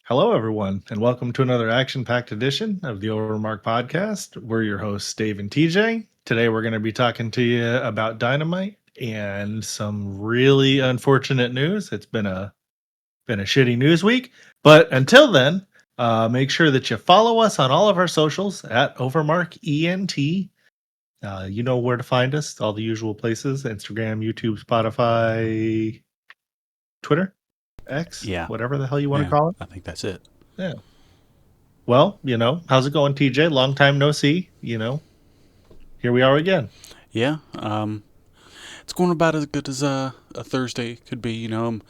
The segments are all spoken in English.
Hello, everyone, and welcome to another action-packed edition of the OverMark podcast. We're your hosts, Dave and TJ. Today, we're going to be talking to you about Dynamite and some really unfortunate news. It's been a shitty news week, but until then, make sure that you follow us on all of our socials at OverMark ENT. You know where to find us, all the usual places: Instagram, YouTube, Spotify, Twitter, X, Yeah. whatever the hell you want to Yeah, call it. I think that's it. Yeah. Well, how's it going, TJ? Long time no see. Here we are again. Yeah, it's going about as good as a Thursday could be. I'm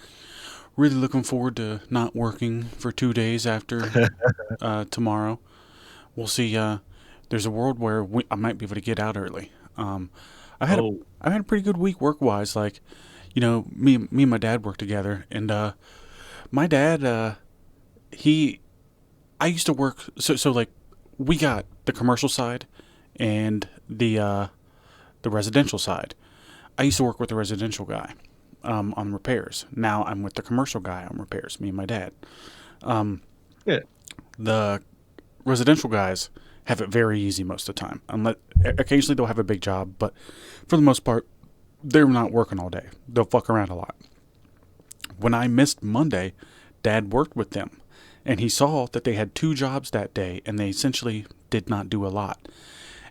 really looking forward to not working for 2 days after tomorrow. We'll see. There's a world where I might be able to get out early. I had Oh, I had a pretty good week work wise. Like, me and my dad work together, and my dad I used to work so like we got the commercial side and the residential side. I used to work with the residential guy on repairs. Now I'm with the commercial guy on repairs. Me and my dad. yeah. The residential guys have it very easy most of the time. Unless occasionally they'll have a big job, but for the most part, they're not working all day. They'll fuck around a lot. When I missed Monday, Dad worked with them, and he saw that they had 2 jobs that day, and they essentially did not do a lot.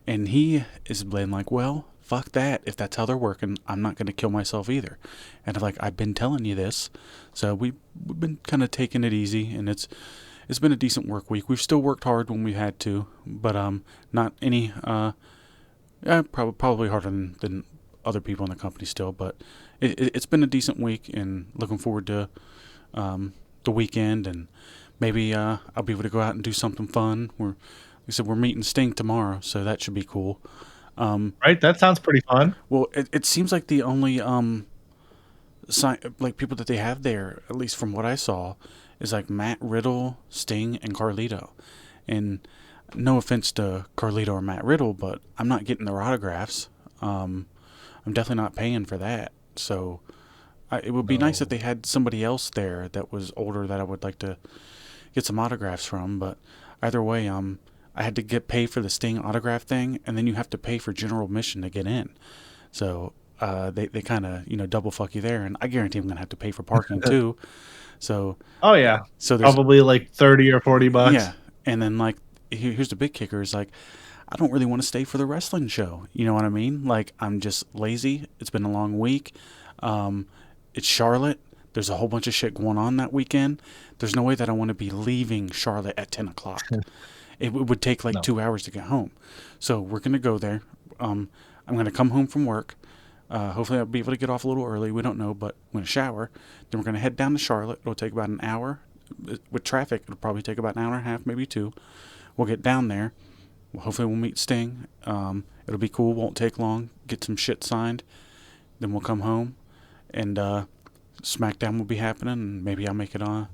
And he is blaming like, well, fuck that. If that's how they're working, I'm not going to kill myself either. And I'm like, I've been telling you this. So we've been kind of taking it easy, and it's been a decent work week. We've still worked hard when we had to, but not any probably harder than other people in the company still. But it's been a decent week, and looking forward to the weekend, and maybe I'll be able to go out and do something fun. Like I said, we're meeting Sting tomorrow, so that should be cool. Right? That sounds pretty fun. Well, it seems like the only like people that they have there, at least from what I saw, is like Matt Riddle, Sting, and Carlito. And no offense to Carlito or Matt Riddle, but I'm not getting their autographs. I'm definitely not paying for that. So it would be nice if No. they had somebody else there that was older that I would like to get some autographs from. But either way, I had to pay for the Sting autograph thing, and then you have to pay for general admission to get in. So they kind of double fuck you there, and I guarantee I'm gonna have to pay for parking too. So Oh, yeah. there's Probably like 30 or 40 bucks. yeah, and then like here's the big kicker is like I don't really want to stay for the wrestling show. You know what I mean? Like I'm just lazy. It's been a long week. It's Charlotte. There's a whole bunch of shit going on that weekend. There's no way that I want to be leaving Charlotte at 10 o'clock. It would take like No. 2 hours to get home. So we're going to go there. I'm going to come home from work. Hopefully I'll be able to get off a little early. We don't know, but I'm going to shower. Then we're going to head down to Charlotte. It'll take about an hour. With traffic, it'll probably take about an hour and a half, maybe 2. We'll get down there. Hopefully we'll meet Sting. It'll be cool. Won't take long. Get some shit signed. Then we'll come home. And SmackDown will be happening. And maybe I'll make it on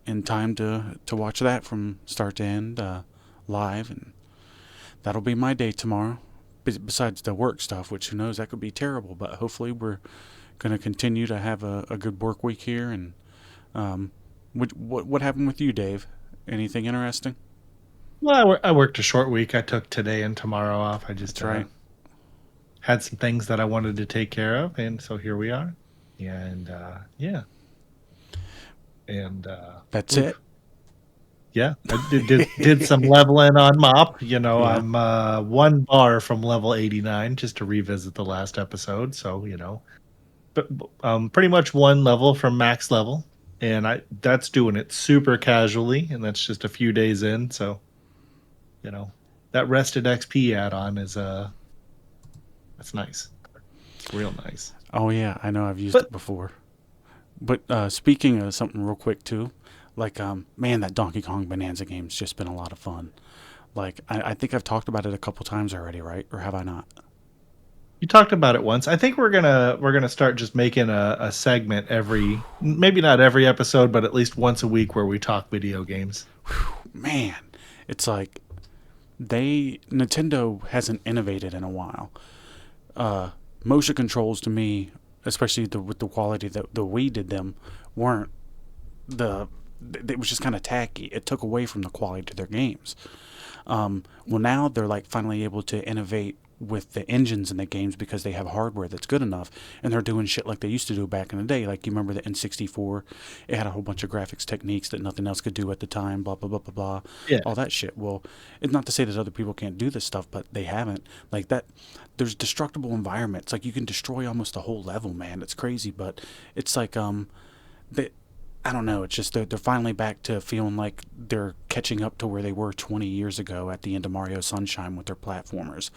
in time to watch that from start to end live. And that'll be my day tomorrow. Besides the work stuff, which who knows, that could be terrible. But hopefully we're going to continue to have a good work week here. And what happened with you, Dave? Anything interesting? Well, I worked a short week. I took today and tomorrow off. I just That's right. had some things that I wanted to take care of, and so here we are. And yeah. And That's it. yeah, I did some leveling on Mop. Yeah. I'm 1 bar from level 89, just to revisit the last episode. So, but pretty much 1 level from max level, and that's doing it super casually, and that's just a few days in. So, that rested XP add-on is that's nice, real nice. Oh yeah, I know I've used it before. But speaking of something real quick too, like man, that Donkey Kong Bonanza game's just been a lot of fun. Like I think I've talked about it a couple times already, right? Or have I not? You talked about it once. I think we're gonna start just making a segment maybe not every episode, but at least once a week where we talk video games. Man, it's like Nintendo hasn't innovated in a while. Motion controls to me, especially with the quality that the Wii did them, weren't the it was just kind of tacky. It took away from the quality to their games. Well, now they're like finally able to innovate with the engines in the games because they have hardware that's good enough, and they're doing shit like they used to do back in the day. Like, you remember the N64? It had a whole bunch of graphics techniques that nothing else could do at the time, blah blah blah blah blah, Yeah. all that shit. Well, it's not to say that other people can't do this stuff, but they haven't. Like that, there's destructible environments. Like, you can destroy almost a whole level, man. It's crazy, but it's like they, I don't know. It's just they're finally back to feeling like they're catching up to where they were 20 years ago at the end of Mario Sunshine with their platformers.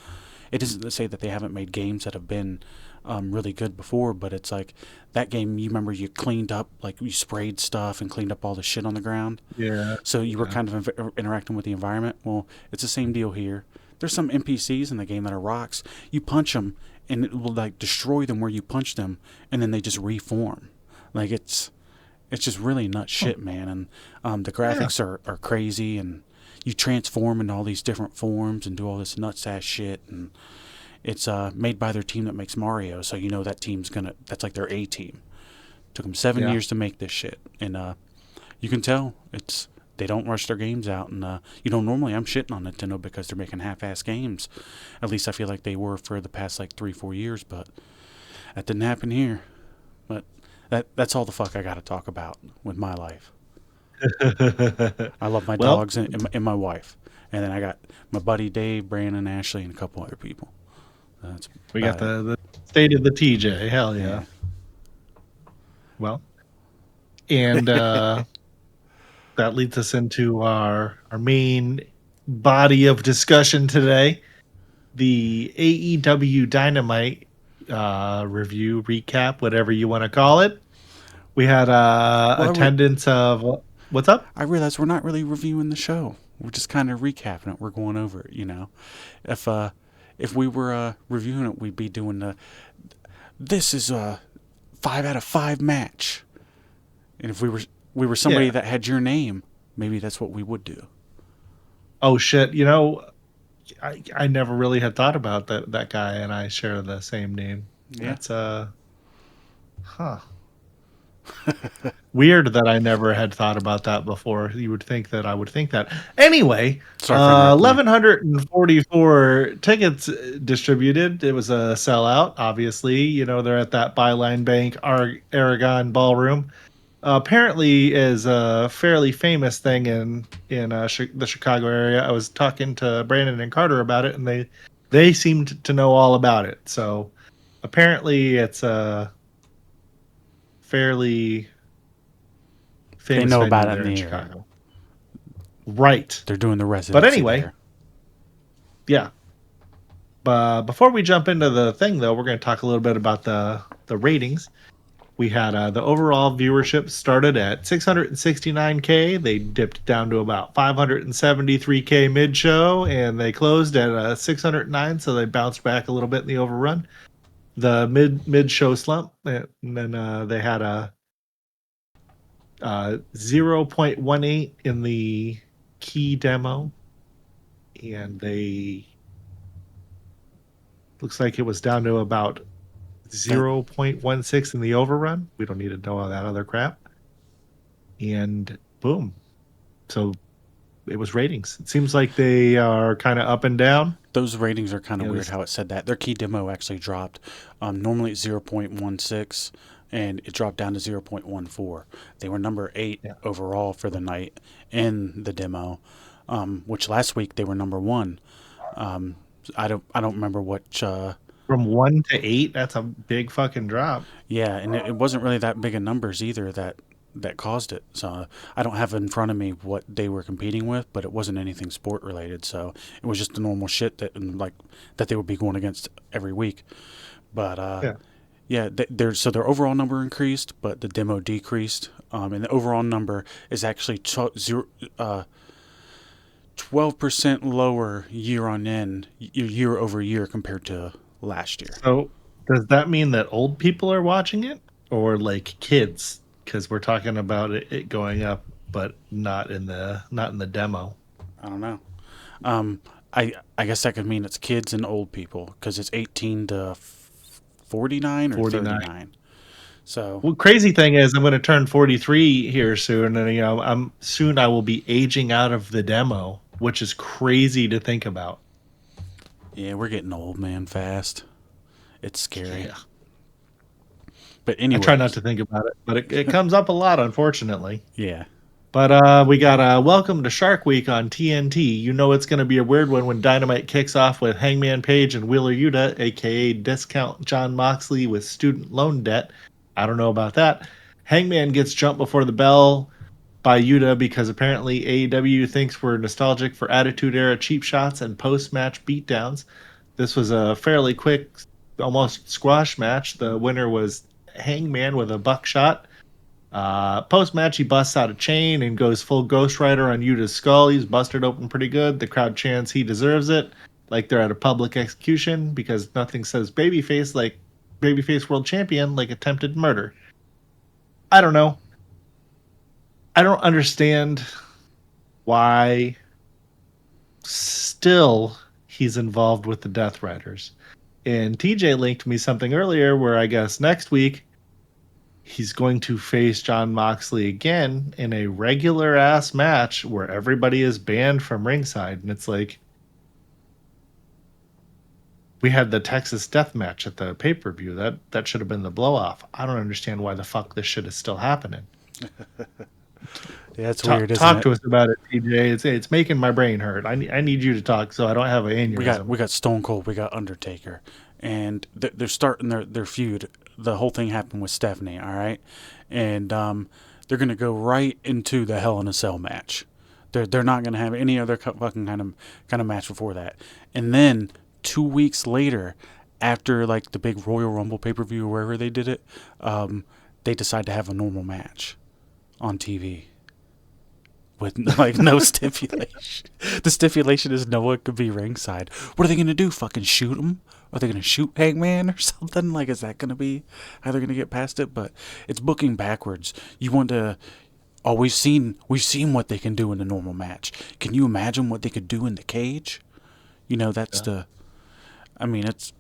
It isn't to say that they haven't made games that have been really good before, but it's like that game. You remember you cleaned up, like you sprayed stuff and cleaned up all the shit on the ground. Yeah. So you were kind of interacting with the environment. Well, it's the same deal here. There's some NPCs in the game that are rocks. You punch them, and it will like destroy them where you punch them, and then they just reform. Like it's just really nuts shit, man. And the graphics are crazy, and you transform into all these different forms and do all this nuts ass shit. And it's made by their team that makes Mario, so you know that team's that's like their A team. Took them 7 years to make this shit, and you can tell they don't rush their games out. And normally I'm shitting on Nintendo because they're making half-ass games. At least I feel like they were for the past like 3-4 years, but that didn't happen here. But that's all the fuck I got to talk about with my life. I love my dogs and my wife, and then I got my buddy Dave, Brandon, Ashley, and a couple other people. We got the state of the TJ. Hell yeah. Well, and that leads us into our main body of discussion today, the AEW Dynamite review, recap, whatever you want to call it. We had attendance of... What's up? I realize we're not really reviewing the show. We're just kind of recapping it. We're going over it, you know. If we were reviewing it, we'd be doing this is a 5 out of 5 match. And if we were somebody that had your name, maybe that's what we would do. Oh shit! You know, I never really had thought about that guy, and I share the same name. Yeah. That's weird that I never had thought about that before. You would think that I would think that. Anyway, 1,144 tickets distributed. It was a sellout, obviously. You know, they're at that Byline Bank Aragon Ballroom. Apparently is a fairly famous thing in the Chicago area. I was talking to Brandon and Carter about it, and they seemed to know all about it. So apparently it's a fairly famous. They know about it in Chicago. Right. They're doing the residency. But anyway, yeah. But before we jump into the thing, though, we're going to talk a little bit about the ratings. We had the overall viewership started at 669K. They dipped down to about 573K mid-show, and they closed at 609, so they bounced back a little bit in the overrun. The mid-show slump, and then they had a 0.18 in the key demo, and they looks like it was down to about 0.16 in the overrun. We don't need to know all that other crap. And boom. So it was ratings. It seems like they are kind of up and down. Those ratings are kind of weird how it said that. Their key demo actually dropped. Normally it's 0.16, and it dropped down to 0.14. They were number 8 overall for the night in the demo, which last week they were number 1. I don't remember what... From 1 to 8, that's a big fucking drop. Yeah, and it wasn't really that big of numbers either that caused it. So I don't have in front of me what they were competing with, but it wasn't anything sport related. So it was just the normal shit that they would be going against every week. But their overall number increased, but the demo decreased. And the overall number is actually 12% lower year over year compared to last year. So does that mean that old people are watching it, or like kids? Because we're talking about it going up, but not in the demo. I don't know. I guess that could mean it's kids and old people, because it's 18 to 49 or 39. So, Well, crazy thing is, I'm going to turn 43 here soon, and I will be aging out of the demo, which is crazy to think about. yeah, we're getting old, man, fast. It's scary. Yeah, But I try not anyways, to think about it, but it comes up a lot, unfortunately. yeah. But we got Welcome to Shark Week on TNT. You know it's going to be a weird one when Dynamite kicks off with Hangman Page and Wheeler Yuta, aka Discount John Moxley with student loan debt. I don't know about that. Hangman gets jumped before the bell by Yuta because apparently AEW thinks we're nostalgic for Attitude Era cheap shots and post-match beatdowns. This was a fairly quick, almost squash match. The winner was Hangman with a buckshot. Post match, he busts out a chain and goes full Ghost Rider on Yuta's skull. He's busted open pretty good. The crowd chants he deserves it, like they're at a public execution, because nothing says babyface like babyface world champion like attempted murder. I don't know. I don't understand why still he's involved with the Death Riders. And TJ linked me something earlier where I guess next week he's going to face John Moxley again in a regular ass match where everybody is banned from ringside. And it's like, we had the Texas Death Match at the pay-per-view. That should have been the blow-off. I don't understand why the fuck this shit is still happening. Yeah, it's weird, isn't Talk it? to us about it, TJ. It's making my brain hurt. I need you to talk so I don't have an aneurysm. We got Stone Cold, we got Undertaker, and they're starting their feud. The whole thing happened with Stephanie, all right, and they're gonna go right into the Hell in a Cell match. They're not gonna have any other fucking kind of match before that. And then 2 weeks later, after like the big Royal Rumble pay-per-view or wherever they did it, they decide to have a normal match on TV with like no stipulation. The stipulation is no one could be ringside. What are they gonna do? Fucking shoot him? Are they gonna shoot Hangman or something? Like, is that gonna be how they're gonna get past it? But it's booking backwards. You want to. Oh, we've seen what they can do in a normal match. Can you imagine what they could do in the cage? You know, that's the. I mean, it's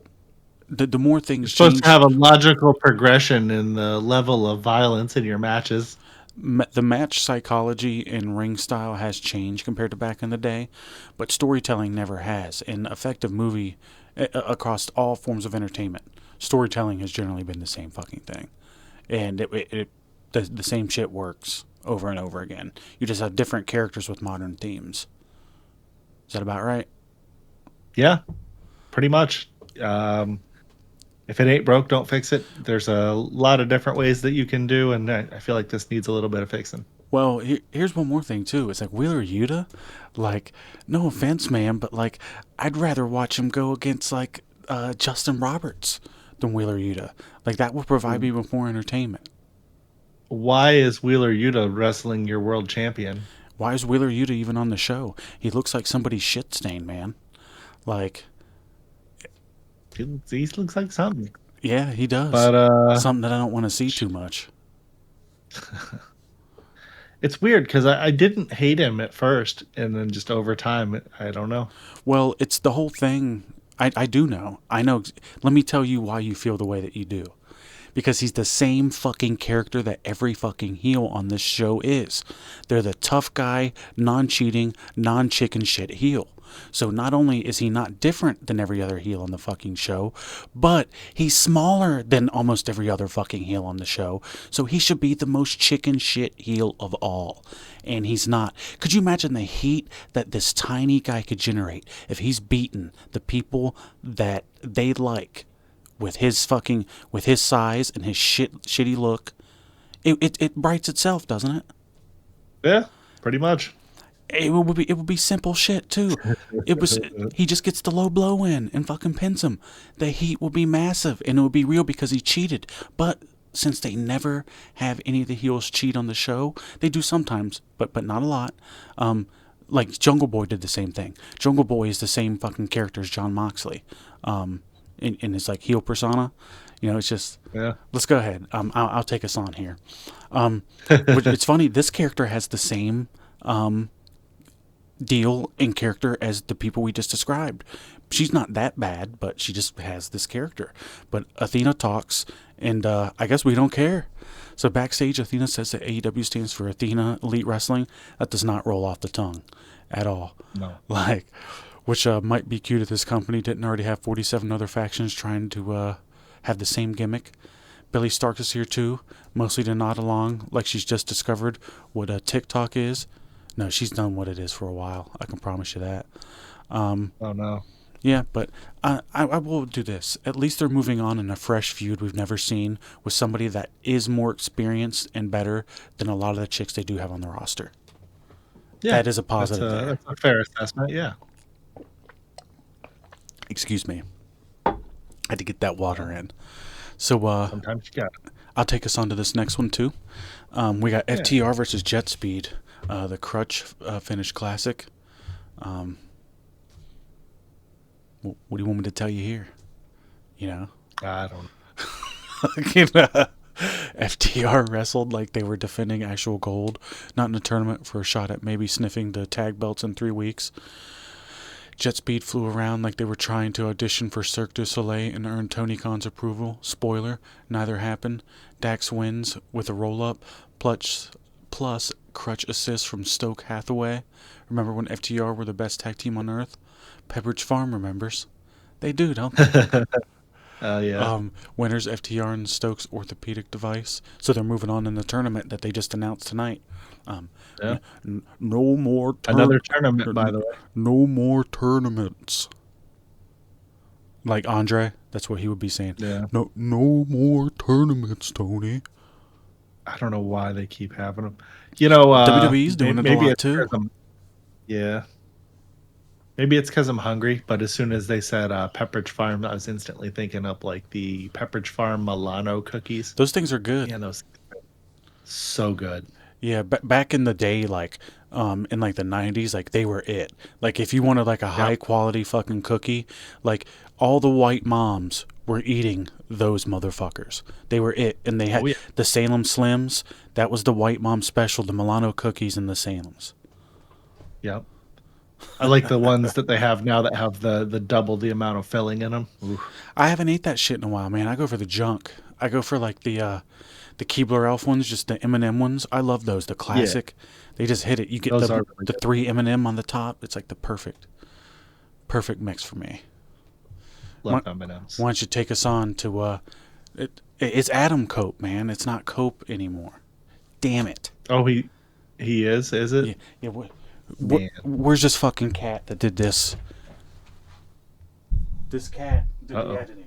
the more things You're supposed change. to have a logical progression in the level of violence in your matches. The match psychology and ring style has changed compared to back in the day, but storytelling never has. In effective movie, across all forms of entertainment, storytelling has generally been the same fucking thing, and the same shit works over and over again. You just have different characters with modern themes. Is that about right? Yeah, pretty much. If it ain't broke, don't fix it. There's a lot of different ways that you can do, and I feel like this needs a little bit of fixing. Well, here's one more thing too. It's like Wheeler Yuta, like, no offense, man, but like, I'd rather watch him go against like Justin Roberts than Wheeler Yuta. Like, that would provide me with more entertainment. Why is Wheeler Yuta wrestling your world champion? Why is Wheeler Yuta even on the show? He looks like somebody's shit stain, man. Like, He looks like something. yeah, he does. But Something that I don't want to see too much. it's weird because I didn't hate him at first, and then just over time, I don't know. Well, it's the whole thing. I do know. I know. Let me tell you why you feel the way that you do. Because he's the same fucking character that every fucking heel on this show is. They're the tough guy, non-cheating, non-chicken shit heel. So not only is he not different than every other heel on the fucking show, but he's smaller than almost every other fucking heel on the show. So he should be the most chicken shit heel of all. And he's not. Could you imagine the heat that this tiny guy could generate if he's beaten the people that they like with his size and his shitty look? It writes itself, doesn't it? Yeah, pretty much. It would be simple shit too. He just gets the low blow in and fucking pins him. The heat will be massive and it will be real because he cheated. But since they never have any of the heels cheat on the show, they do sometimes, but not a lot. Like Jungle Boy did the same thing. Jungle Boy is the same fucking character as John Moxley, in his like heel persona. You know, it's just, Yeah. let's go ahead. I'll take us on here. It's funny. This character has the same deal in character as the people we just described. She's not that bad, but she just has this character. But Athena talks And I guess we don't care. So backstage, Athena says that AEW stands for Athena Elite Wrestling. That does not roll off the tongue at all. No. Like, which might be cute if this company didn't already have 47 other factions trying to have the same gimmick. Billie Starkz is here too, mostly to nod along like she's just discovered what TikTok is. No, she's done what it is for a while. I can promise you that. Oh, no. Yeah, but I will do this. At least they're moving on in a fresh feud we've never seen with somebody that is more experienced and better than a lot of the chicks they do have on the roster. Yeah, that is a positive there. That's a fair assessment, yeah. Excuse me. I had to get that water in. So Sometimes you got it. I'll take us on to this next one too. We got FTR versus Jet Speed, the Crutch Finish Classic. What do you want me to tell you here? You know? I don't know. FTR wrestled like they were defending actual gold, not in a tournament for a shot at maybe sniffing the tag belts in 3 weeks. Jet Speed flew around like they were trying to audition for Cirque du Soleil and earn Tony Khan's approval. Spoiler, neither happened. Dax wins with a roll-up, plus crutch assist from Stoke Hathaway. Remember when FTR were the best tag team on earth? Pepperidge Farm remembers. They do, don't they? yeah. Winners FTR and Stokes orthopedic device. So they're moving on in the tournament that they just announced tonight. No more Another tournament, by the way. No more tournaments. Like Andre, that's what he would be saying. Yeah. No more tournaments, Tony. I don't know why they keep having them. You know, WWE's doing it a lot too. Yeah. Maybe it's because I'm hungry, but as soon as they said Pepperidge Farm, I was instantly thinking up like the Pepperidge Farm Milano cookies. Those things are good. Yeah, those so good. Yeah, back in the day, like in like the 90s, like they were it. Like if you wanted like a high quality fucking cookie, like all the white moms were eating those motherfuckers. They were it, and they had the Salem Slims. That was the white mom special, the Milano cookies and the Salems. Yep. I like the ones that they have now that have the double the amount of filling in them. Ooh. I haven't ate that shit in a while, man. I go for the junk. I go for like the Keebler Elf ones, just the M&M ones. I love those. The classic. Yeah. They just hit it. You get the 3 M&M on the top. It's like the perfect mix for me. Love M&Ms. Why don't you take us on to it's Adam Cope, man. It's not Cope anymore. Damn it. Oh, he is it? Yeah. Where's this fucking cat that did this? This cat did the editing.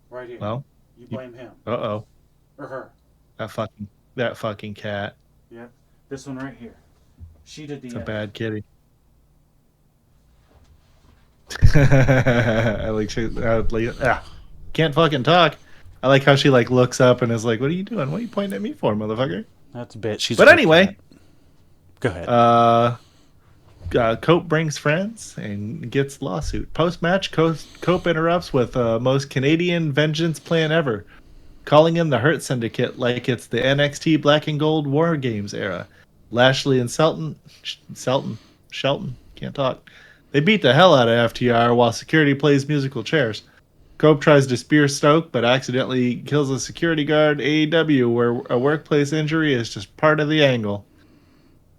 Right here. Well, you blame him. Or her. That fucking cat. Yeah. This one right here. She did the It's a bad kitty. Can't fucking talk. I like how she like looks up and is like, "What are you doing? What are you pointing at me for, motherfucker?" That's a bit. But anyway, go ahead. Cope brings friends and gets lawsuit. Post-match, Cope interrupts with most Canadian vengeance plan ever, calling in the Hurt Syndicate like it's the NXT Black and Gold War Games era. Lashley and Shelton, can't talk. They beat the hell out of FTR while security plays musical chairs. Cope tries to spear Stoke, but accidentally kills a security guard. AEW, where a workplace injury is just part of the angle.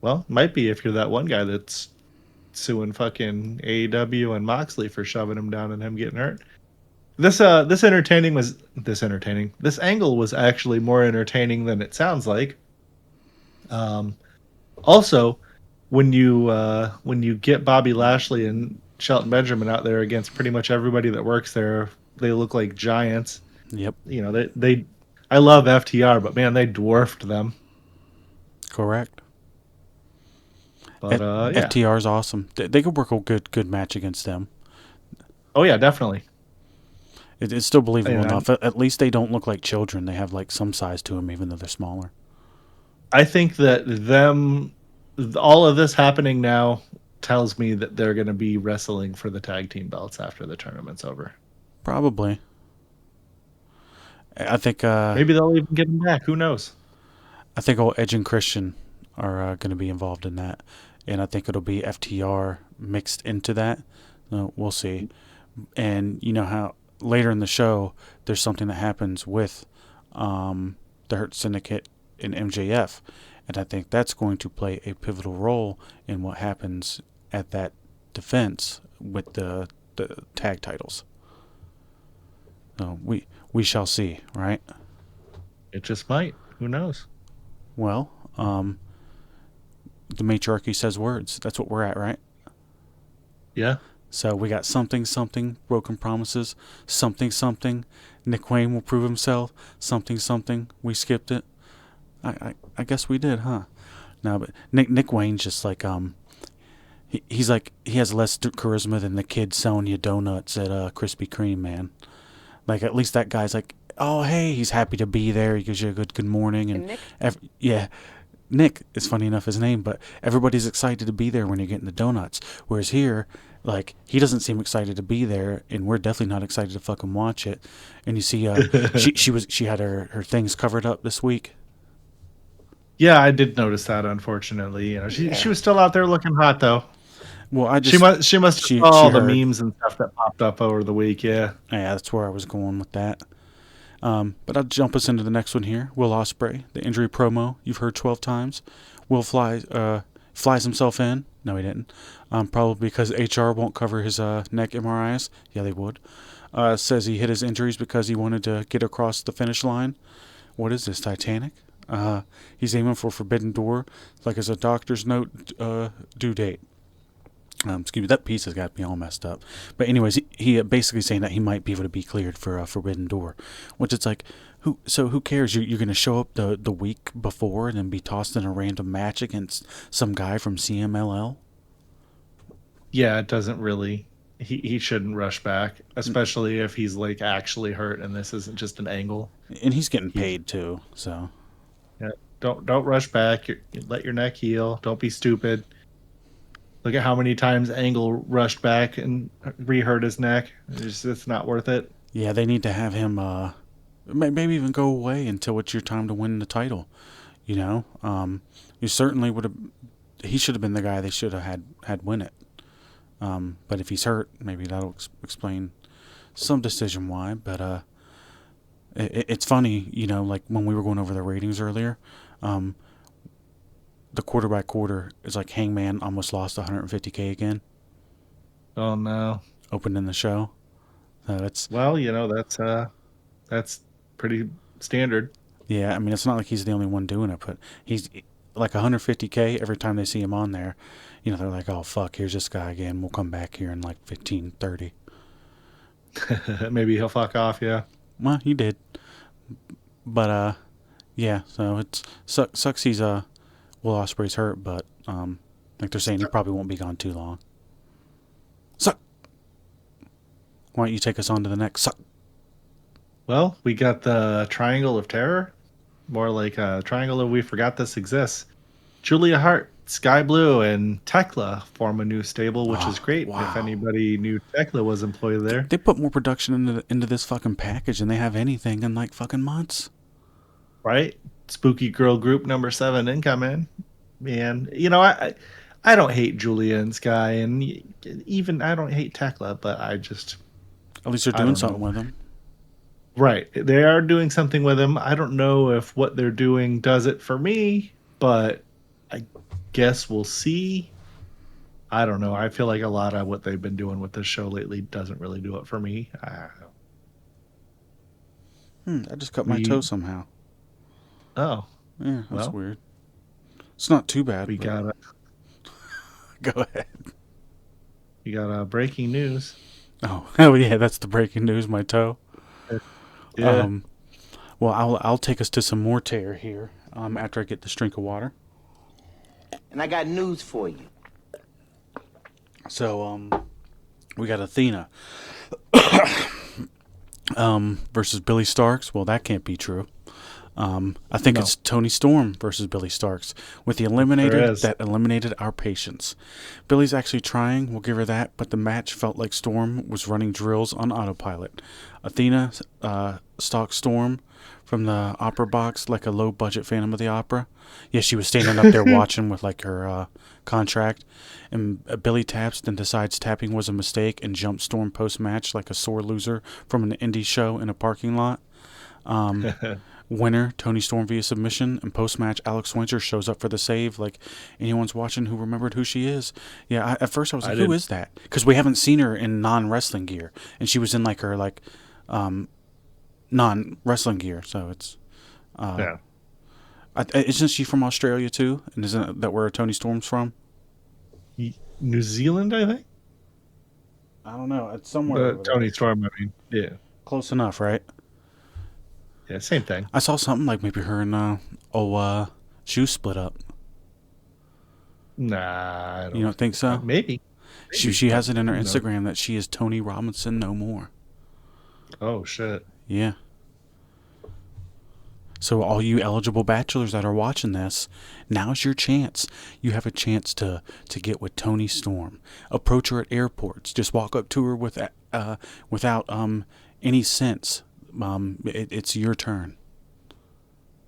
Well, might be if you're that one guy that's suing fucking AEW and Moxley for shoving him down and him getting hurt. This angle was actually more entertaining than it sounds like. Also, when you get Bobby Lashley and Shelton Benjamin out there against pretty much everybody that works there, they look like giants. Yep. You know, I love FTR, but man, they dwarfed them. Correct. But FTR is awesome. They could work a good match against them. Oh yeah, definitely. It's still believable enough. At least they don't look like children. They have like some size to them, even though they're smaller. I think that all of this happening now tells me that they're going to be wrestling for the tag team belts after the tournament's over. Probably. I think maybe they'll even get them back. Who knows? I think old Edge and Christian are going to be involved in that, and I think it'll be FTR mixed into that. We'll see. And you know how later in the show, there's something that happens with the Hurt Syndicate and MJF, and I think that's going to play a pivotal role in what happens at that defense with the tag titles. So we shall see, right? It just might. Who knows? Well, the matriarchy says words. That's what we're at, right? Yeah. So we got something, broken promises, something, Nick Wayne will prove himself, something, we skipped it. I guess we did, huh? No, but Nick Wayne's just like, he's like, he has less charisma than the kid selling you donuts at Krispy Kreme, man. Like, at least that guy's like, oh, hey, he's happy to be there. He gives you a good morning. And Nick? Nick is funny enough his name, but everybody's excited to be there when you're getting the donuts. Whereas here, like, he doesn't seem excited to be there, and we're definitely not excited to fucking watch it. And you see, she had her things covered up this week. Yeah, I did notice that. Unfortunately, she was still out there looking hot though. Well, she must have saw all the memes and stuff that popped up over the week. Yeah, that's where I was going with that. But I'll jump us into the next one here. Will Ospreay, the injury promo you've heard 12 times. Will flies himself in. No, he didn't. Probably because HR won't cover his neck MRIs. Yeah, they would. Says he hit his injuries because he wanted to get across the finish line. What is this, Titanic? He's aiming for Forbidden Door, like as a doctor's note due date. Excuse me, that piece has got me all messed up. But anyways, he basically saying that he might be able to be cleared for Forbidden Door, which it's like, who cares? You're going to show up the week before and then be tossed in a random match against some guy from CMLL? Yeah, it doesn't really. He shouldn't rush back, especially if he's like actually hurt and this isn't just an angle. And he's getting paid too, so. Yeah, don't rush back. Let your neck heal. Don't be stupid. Look at how many times Angle rushed back and re-hurt his neck. It's not worth it. Yeah, they need to have him maybe even go away until it's your time to win the title. You know, you certainly would have. He should have been the guy they should have had win it. But if he's hurt, maybe that'll explain some decision why. But it's funny, you know, like when we were going over the ratings earlier. The quarter by quarter is like Hangman almost lost 150K again. Oh no! Opened in the show. Well, you know, that's pretty standard. Yeah, I mean, it's not like he's the only one doing it, but he's like 150K every time they see him on there. You know, they're like, oh fuck, here's this guy again. We'll come back here in like 15, 30. Maybe he'll fuck off. Yeah. Well, he did. But yeah. So it sucks. He's Will Ospreay's hurt, but like they're saying, he probably won't be gone too long. Suck. Why don't you take us on to the next suck? Well, we got the Triangle of Terror, more like a Triangle of We Forgot This Exists. Julia Hart, Sky Blue, and Tekla form a new stable, which is great. Wow. If anybody knew Tekla was employed there, they put more production into this fucking package than they have anything in like fucking months. Right? Spooky Girl Group number 7 incoming. Man, you know, I don't hate Julia and Sky, and even I don't hate Tekla, but I just... At least they're doing something with them. Right. They are doing something with them. I don't know if what they're doing does it for me, but I guess we'll see. I don't know. I feel like a lot of what they've been doing with this show lately doesn't really do it for me. I just cut my toe somehow. Oh. Yeah, that's weird. It's not too bad. We got Go ahead. You got breaking news. Oh yeah, that's the breaking news, my toe. Yeah. Well, I'll take us to some more tear here after I get this drink of water. And I got news for you. So, we got Athena versus Billie Starkz. Well, that can't be true. I think it's Toni Storm versus Billie Starkz with the Eliminator that eliminated our patience. Billie's actually trying, we'll give her that, but the match felt like Storm was running drills on autopilot. Athena stalks Storm from the opera box, like a low budget Phantom of the Opera. Yeah, she was standing up there watching with like her contract, and Billie taps, then decides tapping was a mistake and jumps Storm post match like a sore loser from an indie show in a parking lot. Winner, Toni Storm via submission, and post-match, Alex Winter shows up for the save. Like, anyone's watching who remembered who she is. Yeah, at first I was like, who is that? Because we haven't seen her in non-wrestling gear. And she was in, like, her, like, non-wrestling gear. So it's... Yeah. Isn't she from Australia, too? And isn't that where Toni Storm's from? New Zealand, I think? I don't know. It's somewhere over Toni there. Storm, I mean, yeah. Close enough, right? Yeah, same thing. I saw something like maybe her and shoes split up. Nah, You don't think so? Maybe. She has it in her Instagram that she is Toni Robinson no more. Oh, shit. Yeah. So all you eligible bachelors that are watching this, now's your chance. You have a chance to get with Toni Storm. Approach her at airports. Just walk up to her without any sense. It's your turn.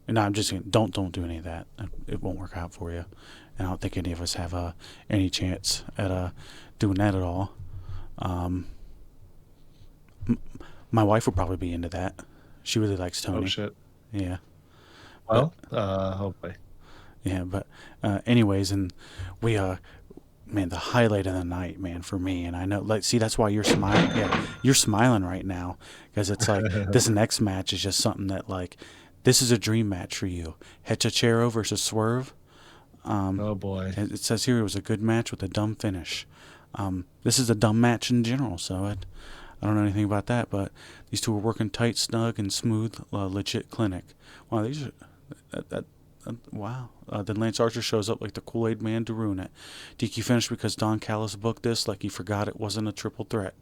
And I'm just saying, don't do any of that. It won't work out for you. And I don't think any of us have any chance at doing that at all. My wife would probably be into that. She really likes Toni. Oh, shit. Yeah. Well, hopefully. Yeah, but anyways, and we man, the highlight of the night, man, for me, and I know, like, see, that's why you're smiling. Yeah, you're smiling right now because it's like this next match is just something that, like, this is a dream match for you. Hechachero versus Swerve. Oh boy! It says here it was a good match with a dumb finish. This is a dumb match in general, so I don't know anything about that, but these two are working tight, snug, and smooth, legit clinic. Wow, these are wow. Then Lance Archer shows up like the Kool-Aid man to ruin it. DQ finished because Don Callis booked this like he forgot it wasn't a triple threat.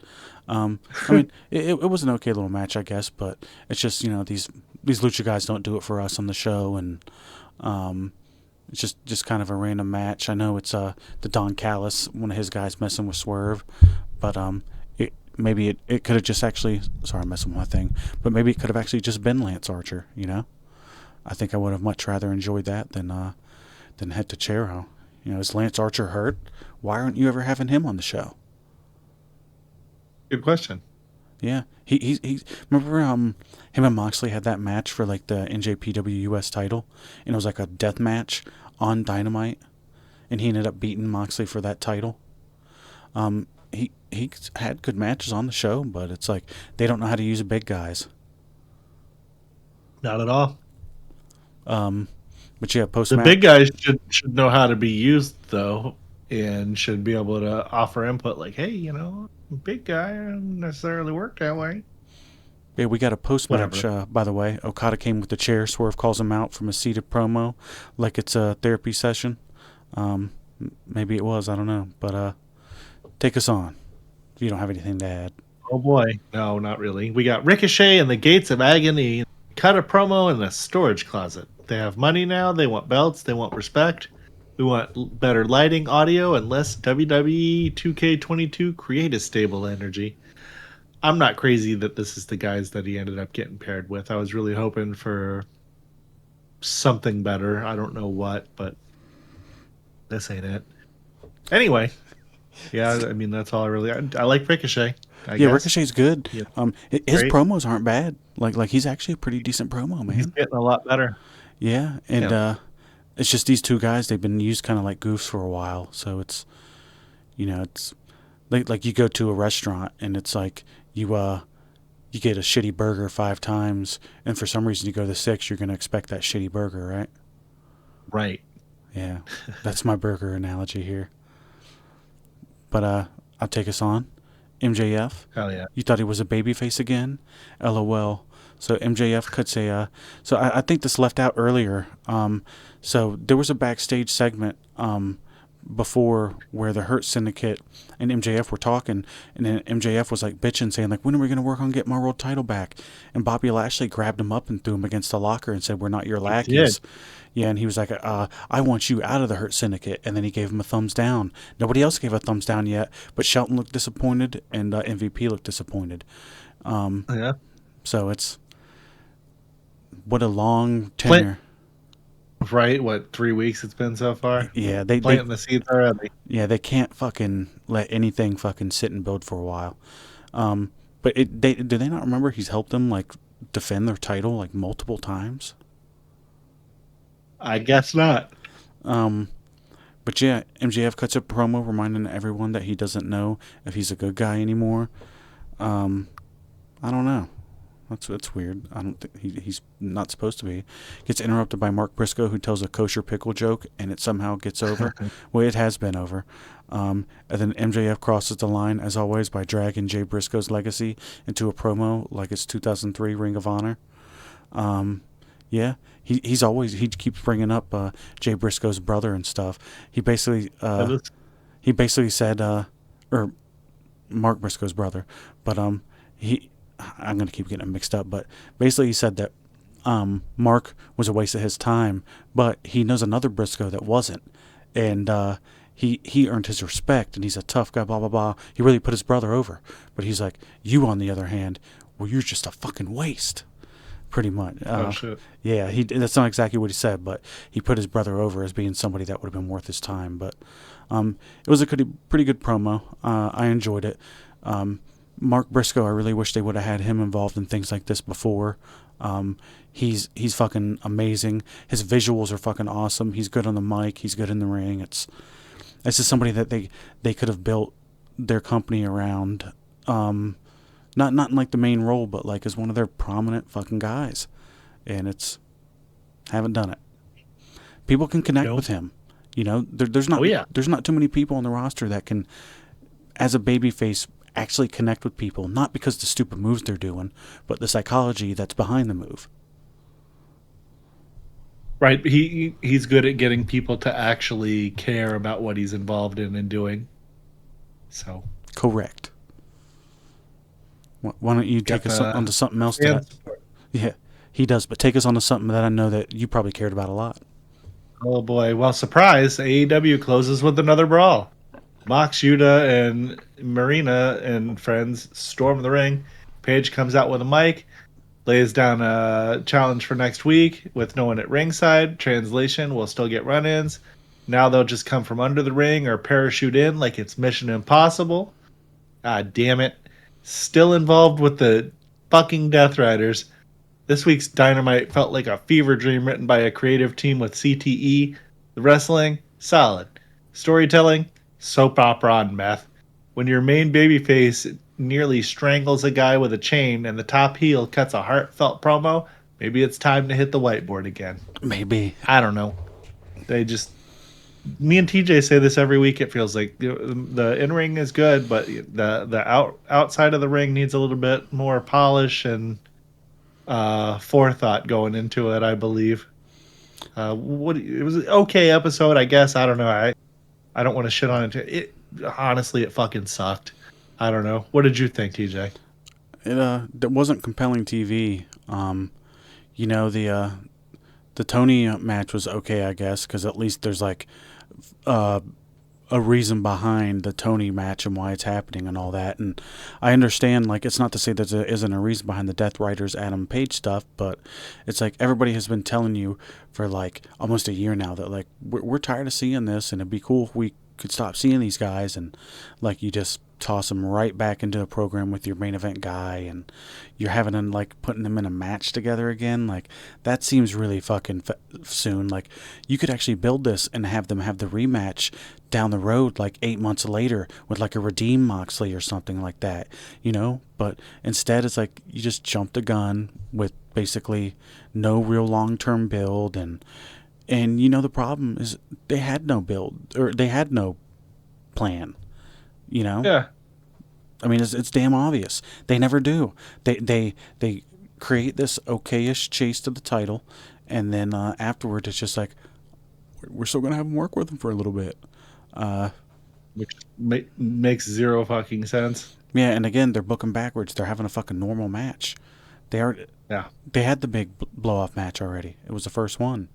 I mean, it was an okay little match, I guess, but it's just, these lucha guys don't do it for us on the show, and it's just kind of a random match. I know it's the Don Callis, one of his guys, messing with Swerve, but maybe it could have just actually, sorry, I'm messing with my thing, but maybe it could have actually just been Lance Archer, I think I would have much rather enjoyed that than Hechachero. Is Lance Archer hurt? Why aren't you ever having him on the show? Good question. Yeah, he remember him and Moxley had that match for like the NJPW US title, and it was like a death match on Dynamite, and he ended up beating Moxley for that title. He had good matches on the show, but it's like they don't know how to use big guys. Not at all. But yeah, post the big guys should know how to be used though, and should be able to offer input like, hey, big guy doesn't necessarily work that way. Yeah, we got a post match. By the way, Okada came with the chair. Swerve calls him out from a seated promo, like it's a therapy session. Maybe it was. I don't know. But take us on. If you don't have anything to add. Oh boy, no, not really. We got Ricochet and the Gates of Agony. Cut a promo in a storage closet. They have money now. They want belts. They want respect. We want better lighting, audio, and less WWE 2K22 creative stable energy. I'm not crazy that this is the guys that he ended up getting paired with. I was really hoping for something better. I don't know what, but this ain't it. Anyway, yeah, I mean, that's all I really... I like Ricochet. I guess. Ricochet's good. Yep. His promos aren't bad. Like he's actually a pretty decent promo, man. He's getting a lot better. Yeah, and it's just these two guys. They've been used kind of like goofs for a while, so it's it's like you go to a restaurant and it's like you get a shitty burger 5 times, and for some reason you go to 6, you're gonna expect that shitty burger, right? Right. Yeah, that's my burger analogy here. But I'll take us on. MJF. Hell yeah. You thought he was a babyface again? LOL. So MJF could say, so I think this left out earlier. So there was a backstage segment before where the Hurt Syndicate and MJF were talking, and then MJF was like bitching, saying like, when are we going to work on getting my world title back? And Bobby Lashley grabbed him up and threw him against the locker and said, we're not your lackeys. Yeah, and he was like, I want you out of the Hurt Syndicate. And then he gave him a thumbs down. Nobody else gave a thumbs down yet, but Shelton looked disappointed and MVP looked disappointed. Yeah. So it's what a long tenure. Right? What, 3 weeks it's been so far? Yeah, planting the seeds already. Yeah, they can't fucking let anything fucking sit and build for a while. But do they not remember he's helped them like defend their title like multiple times? I guess not. But yeah, MJF cuts a promo reminding everyone that he doesn't know if he's a good guy anymore. I don't know. That's weird. I don't think he's not supposed to be. Gets interrupted by Mark Briscoe, who tells a kosher pickle joke, and it somehow gets over. Well, it has been over. And then MJF crosses the line, as always, by dragging Jay Briscoe's legacy into a promo like it's 2003 Ring of Honor. Yeah, he keeps bringing up Jay Briscoe's brother and stuff. He basically said, or Mark Briscoe's brother, but I'm going to keep getting it mixed up, but basically he said that Mark was a waste of his time, but he knows another Briscoe that wasn't, and he earned his respect, and he's a tough guy, blah, blah, blah. He really put his brother over, but he's like, you, on the other hand, well, you're just a fucking waste, pretty much. Oh, shit. Yeah, that's not exactly what he said, but he put his brother over as being somebody that would have been worth his time, but it was a pretty good promo. I enjoyed it. Mark Briscoe, I really wish they would have had him involved in things like this before. He's fucking amazing. His visuals are fucking awesome. He's good on the mic. He's good in the ring. It's just somebody that they could have built their company around. Not in like the main role, but like as one of their prominent fucking guys. And haven't done it. People can connect with him. You know, there's not too many people on the roster that can, as a babyface, actually connect with people, not because the stupid moves they're doing, but the psychology that's behind the move. Right. He's good at getting people to actually care about what he's involved in and doing. So correct. Why don't you take us onto something else? Yeah, he does, but take us onto something that I know that you probably cared about a lot. Oh boy! Well, surprise! AEW closes with another brawl. Mox, Yuta, and Marina and friends storm the ring. Page comes out with a mic, lays down a challenge for next week with no one at ringside. Translation, we'll still get run-ins. Now they'll just come from under the ring or parachute in like it's Mission Impossible. God damn it. Still involved with the fucking Death Riders. This week's Dynamite felt like a fever dream written by a creative team with CTE. The wrestling, solid. Storytelling, soap opera on meth. When your main babyface nearly strangles a guy with a chain and the top heel cuts a heartfelt promo, maybe it's time to hit the whiteboard again. Maybe. I don't know. Me and TJ say this every week. It feels like the in-ring is good, but the outside of the ring needs a little bit more polish and forethought going into it, I believe. It was an okay episode, I guess. I don't know. I don't want to shit on it. Honestly, it fucking sucked. I don't know. What did you think, TJ? It wasn't compelling TV. You know, the Toni match was okay, I guess, because at least there's like a reason behind the Toni match and why it's happening and all that. And I understand, like, it's not to say there isn't a reason behind the Death Riders Adam Page stuff, but it's like everybody has been telling you for like almost a year now that like we're tired of seeing this, and it'd be cool if we could stop seeing these guys, and like you just toss them right back into a program with your main event guy, and you're having them like putting them in a match together again. Like that seems really fucking soon. Like you could actually build this and have them have the rematch down the road, like 8 months later, with like a redeem Moxley or something like that, you know. But instead, it's like you just jumped the gun with basically no real long-term build, and you know the problem is they had no build, or they had no plan. You know? Yeah. I mean, it's damn obvious. They never do. They create this okayish chase to the title, and then afterward, it's just like, we're still going to have them work with them for a little bit. Which makes zero fucking sense. Yeah, and again, they're booking backwards. They're having a fucking normal match. They had the big blow-off match already. It was the first one.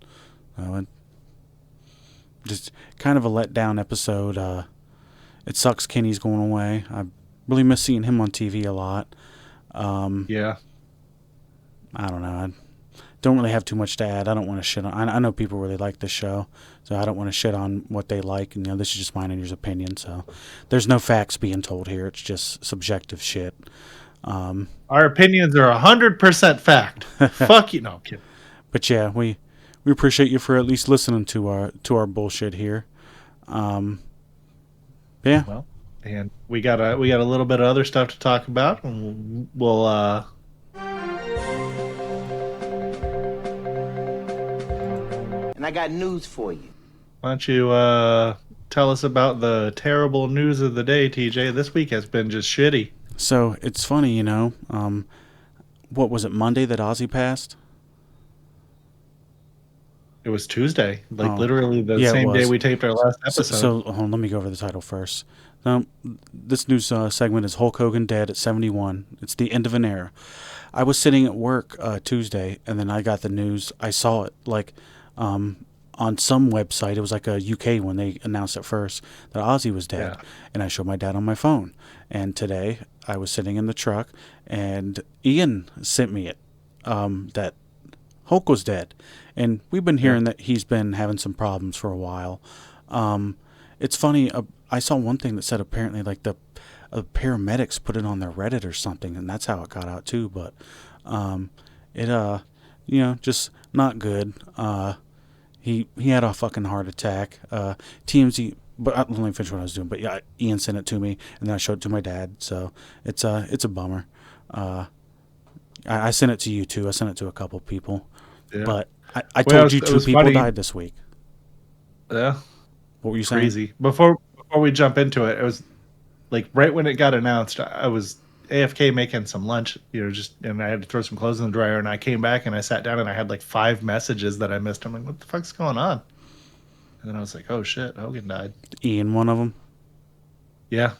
Just kind of a letdown episode. It sucks Kenny's going away. I really miss seeing him on TV a lot. Yeah. I don't know. don't really have too much to add. I don't want to shit on. I know people really like this show, so I don't want to shit on what they like. And this is just mine and yours opinion. So there's no facts being told here. It's just subjective shit. Our opinions are 100% fact. Fuck you, no, I'm kidding. But yeah, we appreciate you for at least listening to our bullshit here. Yeah. Well, and we got a little bit of other stuff to talk about, and we'll And I got news for you. why don't you tell us about the terrible news of the day, TJ? This week has been just shitty. So it's funny, what was it, Monday that Ozzy passed? It was Tuesday, literally the Yeah, same day we taped our last episode. So hold on, let me go over the title first. This news segment is Hulk Hogan dead at 71. It's the end of an era. I was sitting at work Tuesday, and then I got the news. I saw it on some website. It was like a UK when they announced it first that Ozzy was dead. Yeah. And I showed my dad on my phone. And today I was sitting in the truck, and Ian sent me it that Hulk was dead. And we've been hearing that he's been having some problems for a while. It's funny. I saw one thing that said apparently like the paramedics put it on their Reddit or something, and that's how it got out too. But just not good. He had a fucking heart attack. TMZ. But let me finish what I was doing. But yeah, Ian sent it to me, and then I showed it to my dad. So it's a bummer. I sent it to you too. I sent it to a couple people. Yeah. But I told you 2 people died this week. Yeah. What were you saying? Crazy. Before we jump into it, it was like right when it got announced, I was AFK making some lunch, and I had to throw some clothes in the dryer, and I came back and I sat down and I had like 5 messages that I missed. I'm like, what the fuck's going on? And then I was like, oh shit, Hogan died. Ian, one of them? Yeah.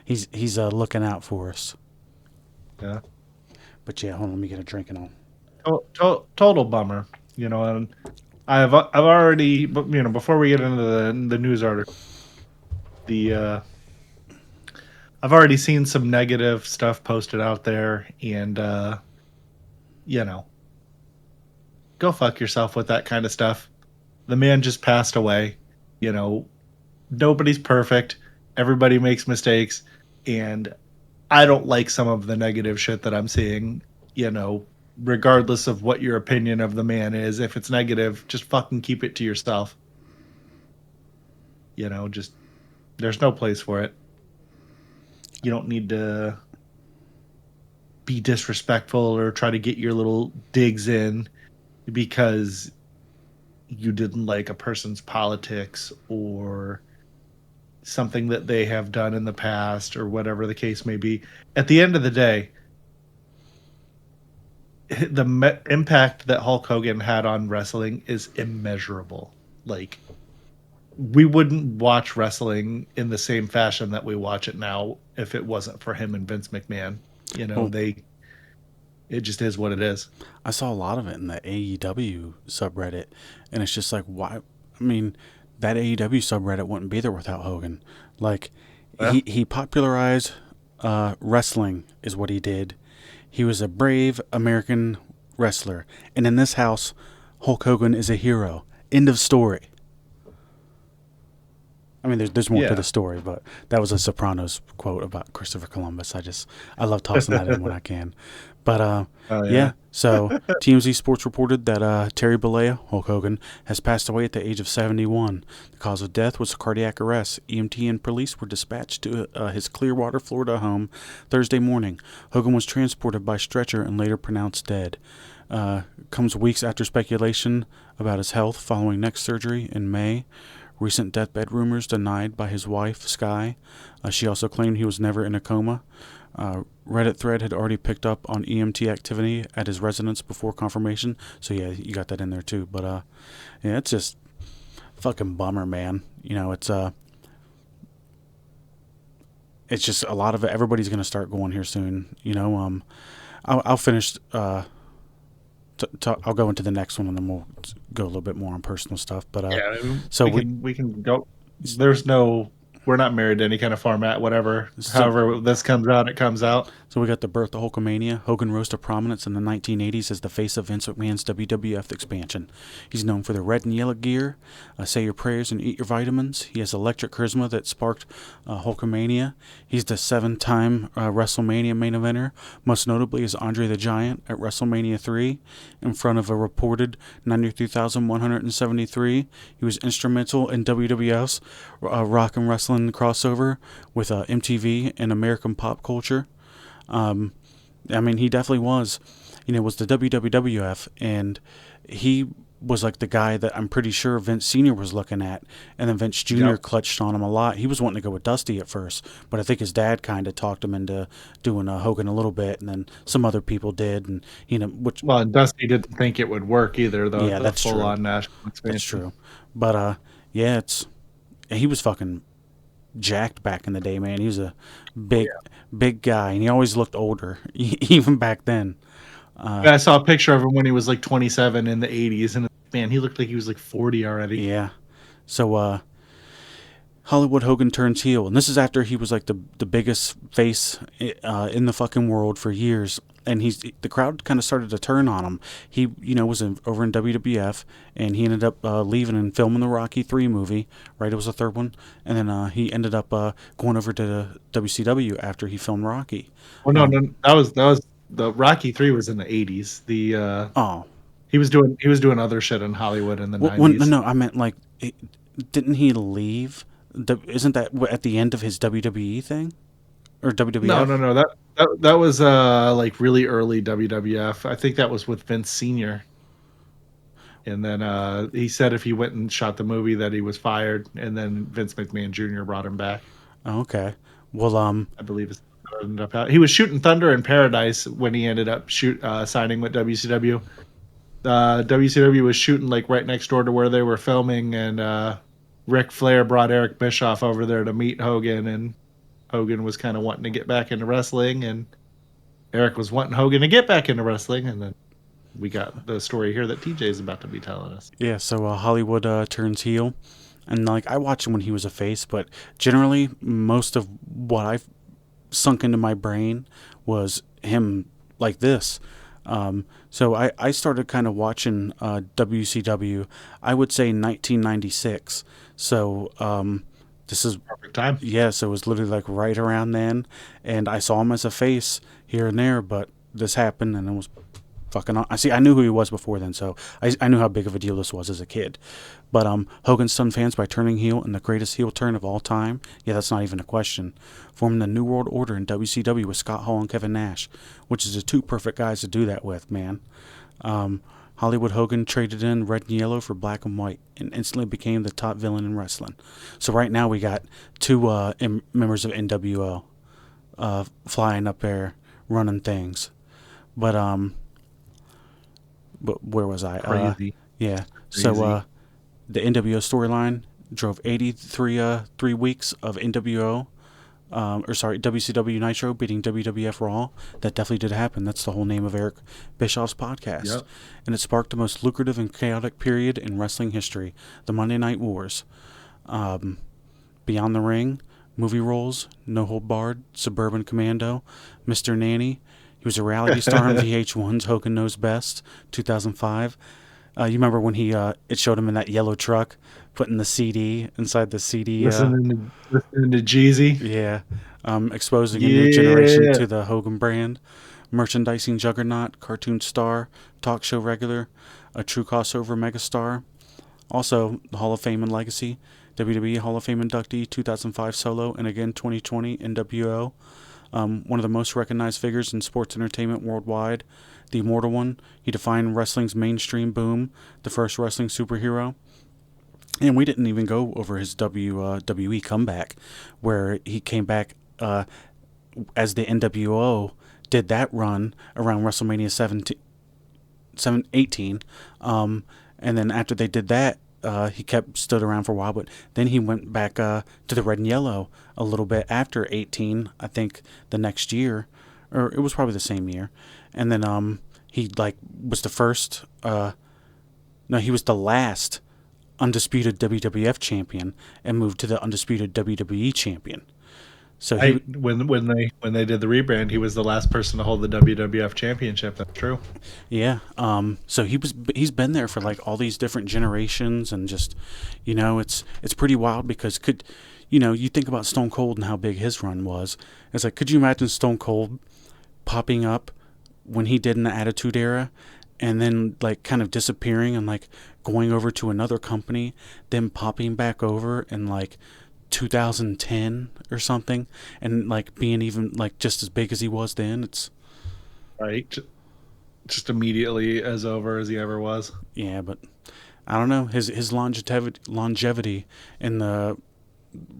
He's looking out for us. Yeah. But yeah, hold on, let me get a drink and all. Total bummer, and I've already, before we get into the news article, I've already seen some negative stuff posted out there, and go fuck yourself with that kind of stuff. The man just passed away. Nobody's perfect. Everybody makes mistakes, and I don't like some of the negative shit that I'm seeing, regardless of what your opinion of the man is. If it's negative, just fucking keep it to yourself. Just there's no place for it. You don't need to be disrespectful or try to get your little digs in because you didn't like a person's politics or something that they have done in the past or whatever the case may be. At the end of the day, the impact that Hulk Hogan had on wrestling is immeasurable. Like, we wouldn't watch wrestling in the same fashion that we watch it now if it wasn't for him and Vince McMahon. It just is what it is. I saw a lot of it in the AEW subreddit, and it's just like, why? I mean, that AEW subreddit wouldn't be there without Hogan. Like, he popularized wrestling is what he did. He was a brave American wrestler. And in this house, Hulk Hogan is a hero. End of story. I mean, there's more to the story, but that was a Sopranos quote about Christopher Columbus. I love tossing that in when I can. But, so TMZ Sports reported that Terry Bollea, Hulk Hogan, has passed away at the age of 71. The cause of death was cardiac arrest. EMT and police were dispatched to his Clearwater, Florida home Thursday morning. Hogan was transported by stretcher and later pronounced dead. Comes weeks after speculation about his health following neck surgery in May. Recent deathbed rumors denied by his wife, Sky. She also claimed he was never in a coma. Reddit thread had already picked up on EMT activity at his residence before confirmation. So, yeah, you got that in there, too. But, it's just fucking bummer, man. It's just a lot of it. Everybody's going to start going here soon. I'll finish... I'll go into the next one, and then we'll go a little bit more on personal stuff. But we can go. There's no we're not married to any kind of format, whatever. So- However this comes out, it comes out. So we got the birth of Hulkamania. Hogan rose to prominence in the 1980s as the face of Vince McMahon's WWF expansion. He's known for the red and yellow gear, say your prayers and eat your vitamins. He has electric charisma that sparked Hulkamania. He's the 7-time WrestleMania main eventer, most notably as Andre the Giant at WrestleMania 3 in front of a reported 93,173. He was instrumental in WWF's rock and wrestling crossover with MTV and American pop culture. I mean, he definitely was, was the WWF, and he was like the guy that I'm pretty sure Vince Sr. was looking at, and then Vince Jr. clutched on him a lot. He was wanting to go with Dusty at first, but I think his dad kind of talked him into doing Hogan a little bit, and then some other people did, and and Dusty didn't think it would work either, though. Yeah, that's true. Full-on national expansion. That's true, but he was fucking jacked back in the day, man. He was a big guy, and he always looked older, even back then. I saw a picture of him when he was like 27 in the 80s, and man, he looked like he was like 40 already. Yeah. So Hollywood Hogan turns heel, and this is after he was like the biggest face in the fucking world for years, and the crowd kind of started to turn on him. He was over in WWF, and he ended up leaving and filming the Rocky 3 movie, right? It was the third one, and then he ended up going over to WCW after he filmed Rocky. Well, no, that was the Rocky 3 was in the 80s. He was doing other shit in Hollywood in the 90s. No, I meant like, didn't he leave? Isn't that at the end of his WWE thing, or WWF? No. That was like really early WWF. I think that was with Vince Sr. And then he said if he went and shot the movie that he was fired, and then Vince McMahon Jr. brought him back. Oh, okay. Well, I believe it's ended up out. He was shooting Thunder in Paradise when he ended up signing with WCW. WCW was shooting like right next door to where they were filming, and Ric Flair brought Eric Bischoff over there to meet Hogan, and Hogan was kind of wanting to get back into wrestling, and Eric was wanting Hogan to get back into wrestling, and then we got the story here that TJ is about to be telling us. Yeah, so Hollywood turns heel, and like I watched him when he was a face, but generally most of what I've sunk into my brain was him like this. So I started kind of watching WCW, I would say 1996. So this is perfect time. Yeah, so it was literally like right around then, and I saw him as a face here and there, but this happened, and it was fucking. I knew who he was before then, so I knew how big of a deal this was as a kid. But Hogan stunned fans by turning heel in the greatest heel turn of all time. Yeah, that's not even a question. Forming the New World Order in WCW with Scott Hall and Kevin Nash, which is the two perfect guys to do that with, man. Hollywood Hogan traded in red and yellow for black and white and instantly became the top villain in wrestling. So right now we got two members of NWO flying up there running things. But where was I? Crazy. Yeah. Crazy. So the NWO storyline drove 83 weeks of WCW Nitro beating WWF Raw. That definitely did happen. That's the whole name of Eric Bischoff's podcast. Yep. And it sparked the most lucrative and chaotic period in wrestling history, the Monday Night Wars. Beyond the Ring, movie roles, No Hold Barred, Suburban Commando, Mr. Nanny. He was a reality star on VH1's Hogan Knows Best, 2005. You remember when it showed him in that yellow truck, putting the CD inside the CD. Listening to Jeezy. Yeah. Exposing a new generation to the Hogan brand. Merchandising juggernaut, cartoon star, talk show regular, a true crossover megastar. Also, the Hall of Fame and Legacy, WWE Hall of Fame inductee, 2005 solo, and again 2020 NWO. One of the most recognized figures in sports entertainment worldwide. The Immortal One. He defined wrestling's mainstream boom, the first wrestling superhero. And we didn't even go over his WWE comeback, where he came back as the NWO, did that run around WrestleMania 18. And then after they did that, he stood around for a while, but then he went back to the red and yellow a little bit after 18, I think the next year, or it was probably the same year. And then he was the first, he was the last undisputed WWF champion and moved to the undisputed WWE champion. So when they did the rebrand, he was the last person to hold the WWF championship. That's true. Yeah. So he's been there for like all these different generations, and just, it's pretty wild because you think about Stone Cold and how big his run was. It's like, could you imagine Stone Cold popping up when he did in the Attitude Era, and then like kind of disappearing and like going over to another company, then popping back over in like 2010 or something, and like being even like just as big as he was then? It's right, just immediately as over as he ever was. Yeah, but I don't know, his longevity in the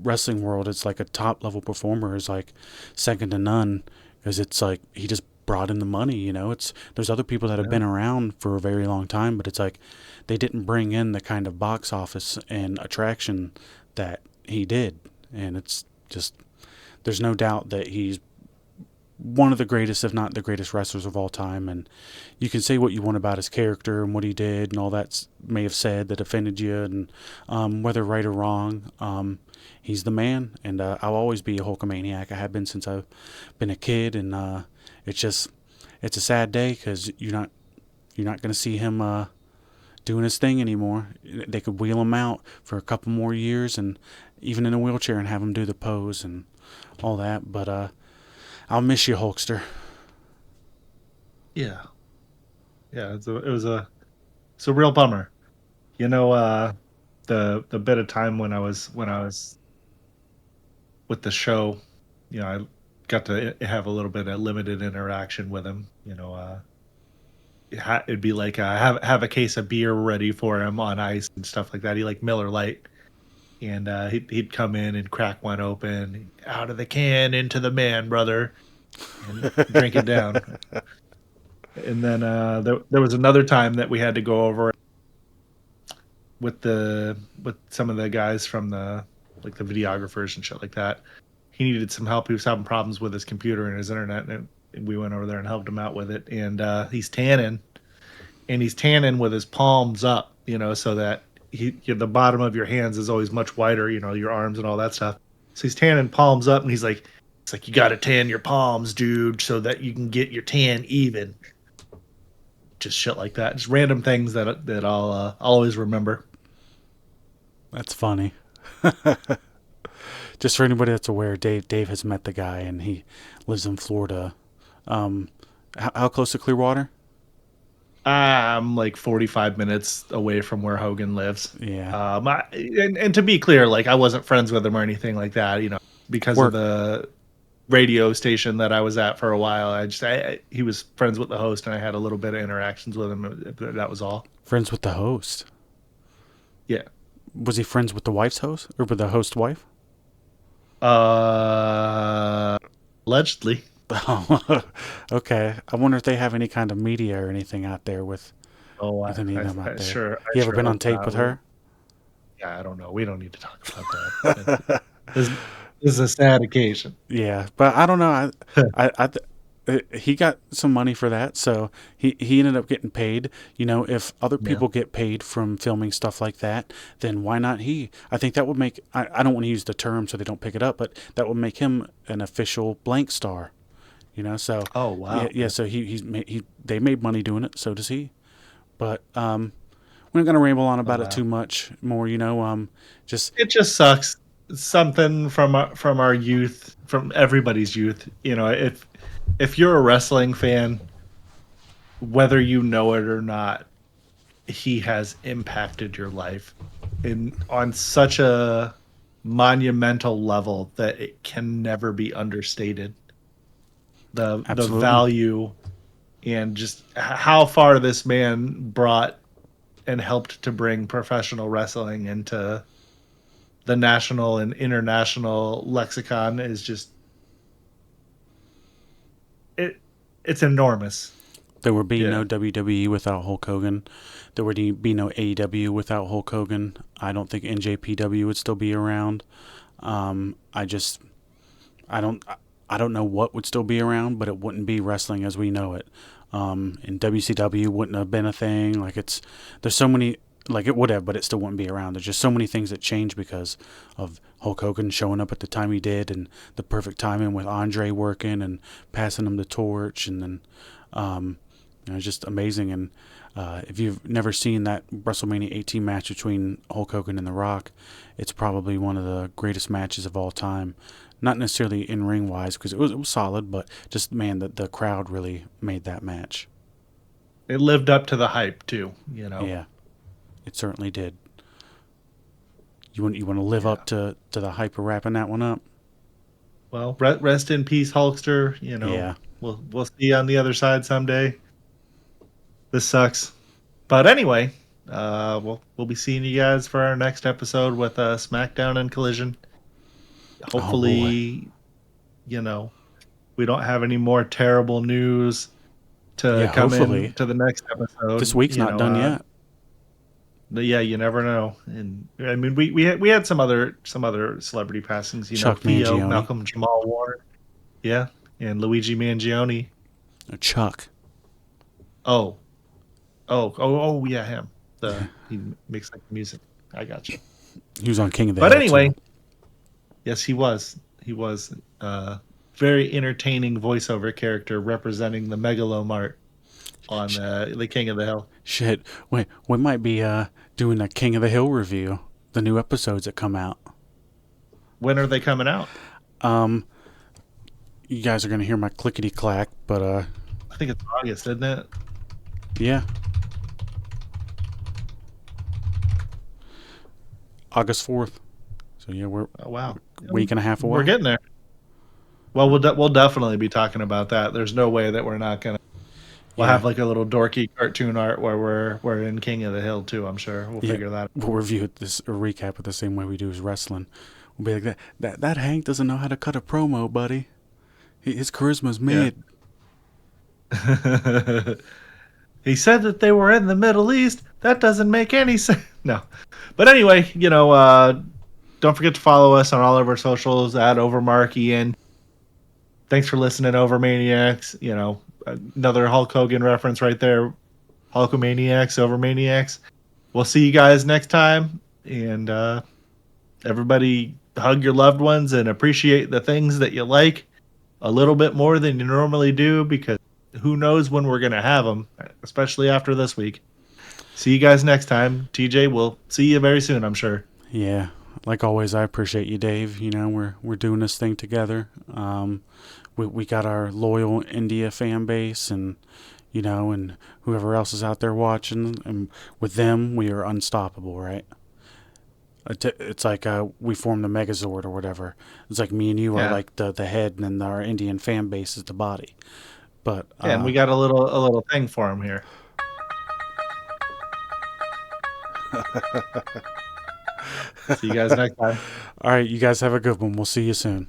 wrestling world, it's like a top level performer is like second to none, because it's like he just brought in the money. There's other people that have been around for a very long time, but it's like they didn't bring in the kind of box office and attraction that he did. And it's just, there's no doubt that he's one of the greatest, if not the greatest wrestlers of all time. And you can say what you want about his character and what he did and all that may have said that offended you, and whether right or wrong, he's the man. And I'll always be a Hulkamaniac. I have been since I've been a kid. And it's a sad day because you're not going to see him doing his thing anymore. They could wheel him out for a couple more years, and even in a wheelchair, and have him do the pose and all that. But I'll miss you, Hulkster. Yeah. It's a real bummer. The bit of time when I was with the show, I got to have a little bit of limited interaction with him. It'd be like have a case of beer ready for him on ice and stuff like that. He liked Miller Lite, and he'd come in and crack one open, out of the can into the man, brother, and drink it down. And then there was another time that we had to go over with some of the guys from the videographers and shit like that. He needed some help. He was having problems with his computer and his internet, and we went over there and helped him out with it. And he's tanning with his palms up, so that the bottom of your hands is always much wider, your arms and all that stuff. So he's tanning palms up, and he's like, it's like, you got to tan your palms, dude, so that you can get your tan even. Just shit like that. Just random things that I'll always remember. That's funny. Just for anybody that's aware, Dave has met the guy, and he lives in Florida. How close to Clearwater? I'm like 45 minutes away from where Hogan lives. Yeah. And to be clear, like, I wasn't friends with him or anything like that, because of the radio station that I was at for a while. He was friends with the host, and I had a little bit of interactions with him. That was all. Friends with the host? Yeah. Was he friends with the wife's host, or with the host wife? Allegedly. Oh, okay. I wonder if they have any kind of media or anything out there with any of them out there. Sure. You ever been on tape with her? Yeah, I don't know. We don't need to talk about that. This is a sad occasion. Yeah, but I don't know. He got some money for that, so he ended up getting paid. If other people get paid from filming stuff like that, then why not he? I think that would make, I don't want to use the term so they don't pick it up, but that would make him an official blank star. So oh wow, yeah. So they made money doing it, so does he. But we're not gonna ramble on about it too much more. It just sucks. Something from our youth, from everybody's youth. If you're a wrestling fan, whether you know it or not, he has impacted your life on such a monumental level that it can never be understated. The value and just how far this man brought and helped to bring professional wrestling into the national and international lexicon is just it's enormous. There would be no WWE without Hulk Hogan. There would be no AEW without Hulk Hogan. I don't think NJPW would still be around. I don't know what would still be around, but it wouldn't be wrestling as we know it. And WCW wouldn't have been a thing. There's so many like it would have, but it still wouldn't be around. There's just so many things that changed because of Hulk Hogan showing up at the time he did, and the perfect timing with Andre working and passing him the torch, and then it's just amazing. And if you've never seen that WrestleMania 18 match between Hulk Hogan and The Rock, it's probably one of the greatest matches of all time. Not necessarily in ring wise, because it was solid, but just man, the crowd really made that match. It lived up to the hype too, Yeah, it certainly did. You want to live up to the hype of wrapping that one up? Well, rest in peace, Hulkster. Yeah. We'll see you on the other side someday. This sucks, but anyway, we'll be seeing you guys for our next episode with SmackDown and Collision. Hopefully, we don't have any more terrible news to come in to the next episode. This week's not done yet. But yeah, you never know. And I mean, we had some other celebrity passings. Chuck Theo, Mangione. Malcolm Jamal Warner, yeah, and Luigi Mangione. Chuck. Oh, yeah, him. He makes like music. I got you. He was on King of the But Hill, anyway, too. yes, he was. He was very entertaining voiceover character representing the Megalomart on the King of the Hill. Shit, wait, we might be doing a King of the Hill review. The new episodes that come out. When are they coming out? You guys are gonna hear my clickety clack, but I think it's August, isn't it? Yeah. August 4th. So yeah, we're wow, a week and a half away. We're getting there. Well, we'll definitely be talking about that. There's no way that we're not gonna. We'll have like a little dorky cartoon art where we're in King of the Hill too. I'm sure we'll figure that out. We'll review it or recap it the same way we do as wrestling. We'll be like that Hank doesn't know how to cut a promo, buddy. His charisma's mid. Yeah. He said that they were in the Middle East. That doesn't make any sense. No. But anyway, don't forget to follow us on all of our socials at OverMark Ian. Thanks for listening, Overmaniacs. Another Hulk Hogan reference right there. Hulkamaniacs, Overmaniacs. We'll see you guys next time. And everybody hug your loved ones and appreciate the things that you like a little bit more than you normally do, because who knows when we're going to have them, especially after this week. See you guys next time. TJ, we'll see you very soon, I'm sure. Yeah. Like always, I appreciate you, Dave. We're doing this thing together. We got our loyal India fan base, and and whoever else is out there watching, and with them we are unstoppable, right? It's like we formed the Megazord or whatever. It's like me and you are like the head, and then our Indian fan base is the body. But and we got a little thing for him here. See you guys next time. All right, you guys have a good one. We'll see you soon.